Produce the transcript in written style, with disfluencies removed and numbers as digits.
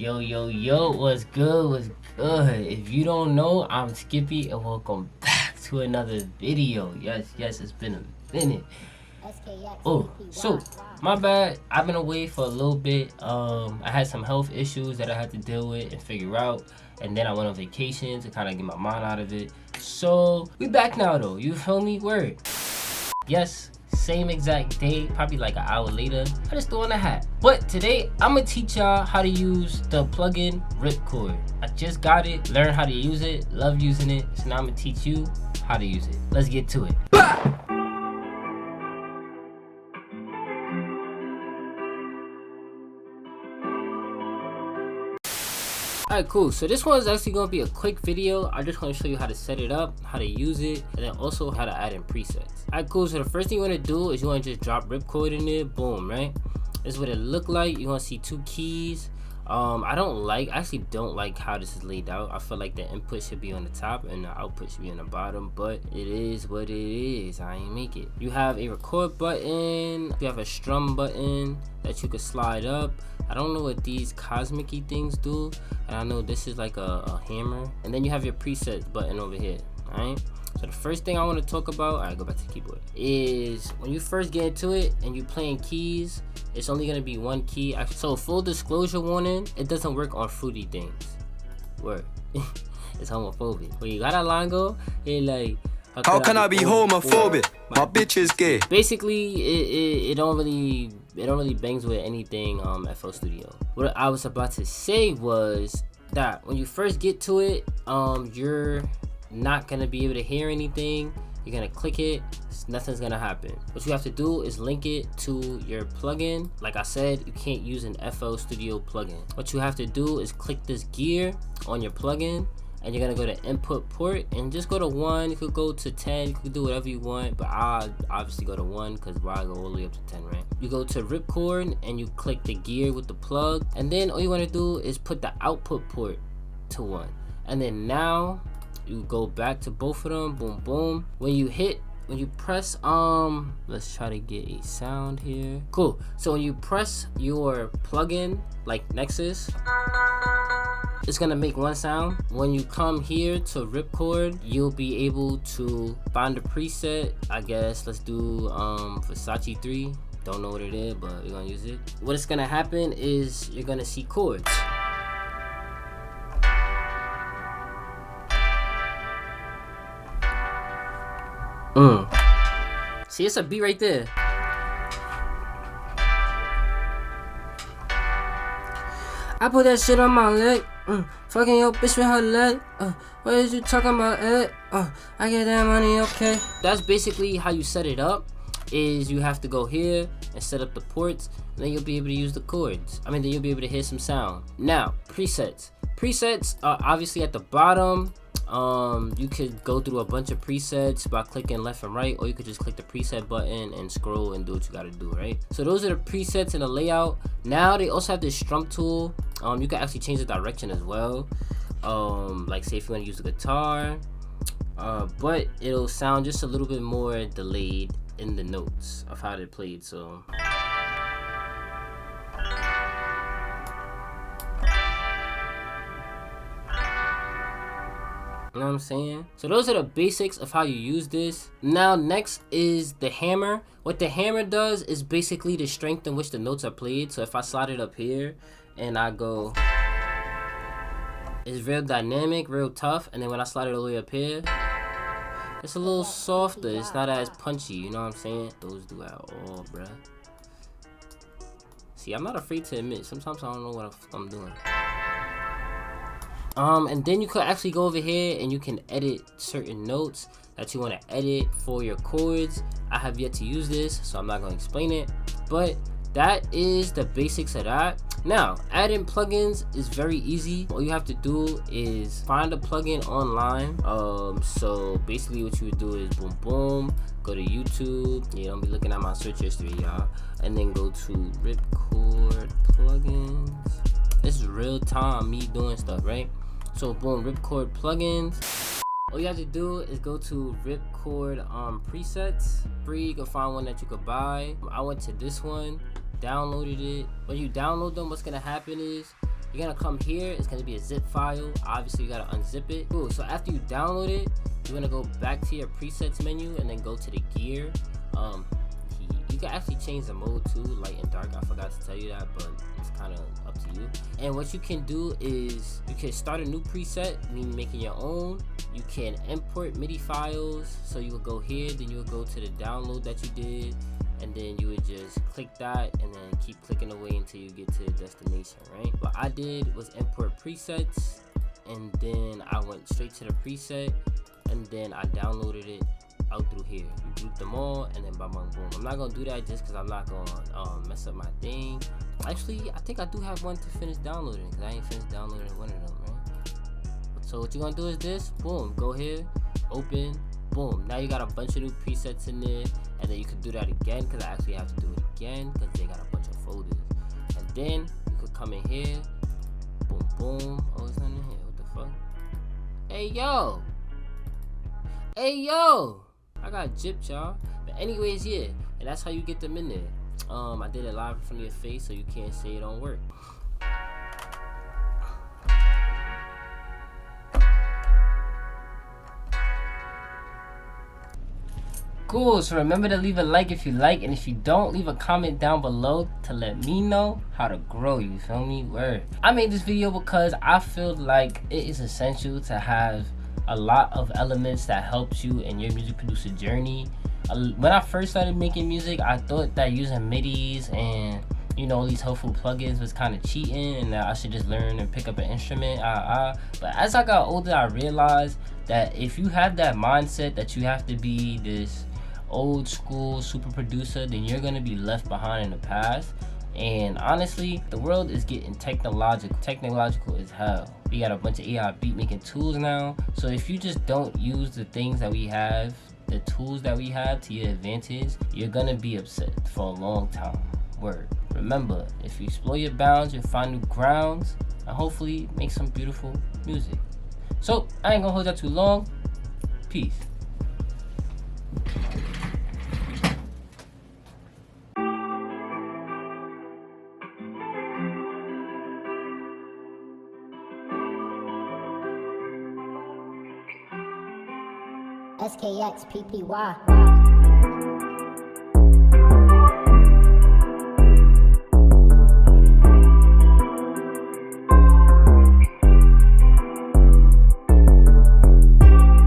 Yo, what's good? What's good? If you don't know, I'm Skxppy and welcome back to another video. Yes, it's been a minute. Oh, so my bad. I've been away for a little bit. I had some health issues that I had to deal with and figure out, and then I went on vacation to kind of get my mind out of it. So we back now though. You feel me? Word. Yes. Same exact day, probably like an hour later. I just threw on a hat. But today, I'm gonna teach y'all how to use the plugin Ripchord. I just got it, learned how to use it, love using it. So now I'm gonna teach you how to use it. Let's get to it. Alright, cool. So this one is actually going to be a quick video. I just want to show you how to set it up, how to use it, and then also how to add in presets. Alright, cool. So the first thing you want to do is you want to just drop Ripchord in there. Boom, right? This is what it look like. You want to see two keys. I actually don't like how this is laid out. I feel like the input should be on the top and the output should be on the bottom, but it is what it is. I ain't make it. You have a record button. You have a strum button that you can slide up. I don't know what these cosmic-y things do, and I know this is like a hammer. And then you have your presets button over here. Alright, so the first thing I want to talk about, alright, go back to the keyboard, is when you first get into it and you're playing keys, it's only going to be one key. So full disclosure warning, it doesn't work on fruity things. Word. It's homophobic. When you got a line go, it like, how can I be homophobic? My bitch is gay. Basically, it don't really bangs with anything FL Studio. What I was about to say was that when you first get to it, you're not gonna be able to hear anything. You're gonna click it, nothing's gonna happen. What you have to do is link it to your plugin. Like I said, you can't use an FL Studio plugin. What you have to do is click this gear on your plugin, and you're gonna go to input port and just go to 1. You could go to 10, you could do whatever you want, but I obviously go to 1 because why go all the way up to 10, right? You go to Ripchord and you click the gear with the plug, and then all you want to do is put the output port to 1, and then now you go back to both of them. Boom, boom. When you press let's try to get a sound here. Cool. So when you press your plugin like Nexus, it's gonna make one sound. When you come here to Ripchord, you'll be able to find a preset. I guess let's do Versace 3. Don't know what it is, but we're gonna use it. What's gonna happen is you're gonna see chords. See, it's a beat right there. I put that shit on my leg. Fucking your bitch with her leg. What is you talking about? I get that money, okay. That's basically how you set it up. Is you have to go here and set up the ports, and then you'll be able to use the chords. Then you'll be able to hear some sound. Now, presets. Presets are obviously at the bottom. You could go through a bunch of presets by clicking left and right, or you could just click the preset button and scroll and do what you gotta do, right? So those are the presets in the layout. Now they also have this strum tool. You can actually change the direction as well. Like say if you want to use the guitar, but it'll sound just a little bit more delayed in the notes of how they played. So you know what I'm saying? So those are the basics of how you use this. Now next is the hammer. What the hammer does is basically the strength in which the notes are played. So if I slide it up here and I go, it's real dynamic, real tough. And then when I slide it all the way up here, it's a little softer. It's not as punchy, you know what I'm saying? Those do at all, bruh. See, I'm not afraid to admit, sometimes I don't know what I'm doing. And then you could actually go over here and you can edit certain notes that you want to edit for your chords. I have yet to use this, so I'm not going to explain it, but that is the basics of that. Now, adding plugins is very easy. All you have to do is find a plugin online. So basically what you would do is boom, boom, go to YouTube. You don't be looking at my search history, y'all. And then go to Ripchord plugins. This is real time me doing stuff, right? So boom, Ripchord plugins. All you have to do is go to Ripchord presets. Free, you can find one that you could buy. I went to this one, downloaded it. When you download them, what's gonna happen is You're gonna come here, it's gonna be a zip file. Obviously you gotta unzip it. Cool, so after you download it, you're gonna go back to your presets menu and then go to the gear. You can actually change the mode too, light and dark. I forgot to tell you that, but it's kind of up to you. And what you can do is you can start a new preset, meaning making your own. You can import MIDI files, so you would go here, then you would go to the download that you did, and then you would just click that and then keep clicking away until you get to the destination, right? What I did was import presets, and then I went straight to the preset, and then I downloaded it out through here. You group them all, and then bam, bam, boom. I'm not gonna do that just because I'm not gonna mess up my thing. Actually, I think I do have one to finish downloading, because I ain't finished downloading one of them, right? So what you're gonna do is this, boom, go here, open, boom. Now you got a bunch of new presets in there, and then you can do that again, because I actually have to do it again, because they got a bunch of folders. And then you could come in here, boom, boom. Oh, it's not in here. What the fuck? Hey yo, hey yo. I got gypped, y'all. But anyways, yeah, and that's how you get them in there. I did it live in front of your face, so you can't say it don't work. Cool, so remember to leave a like if you like, and if you don't, leave a comment down below to let me know how to grow, you feel me? Word. I made this video because I feel like it is essential to have a lot of elements that helps you in your music producer journey. When I first started making music, I thought that using MIDIs and all these helpful plugins was kind of cheating, and that I should just learn and pick up an instrument. But as I got older, I realized that if you have that mindset that you have to be this old school super producer, then you're gonna be left behind in the past. And honestly, the world is getting technological as hell. We got a bunch of AI beat making tools now. So if you just don't use the things that we have, the tools that we have to your advantage, you're gonna be upset for a long time. Word. Remember, if you explore your bounds, you'll find new grounds, and hopefully make some beautiful music. So I ain't gonna hold that too long. Peace. Skxppy.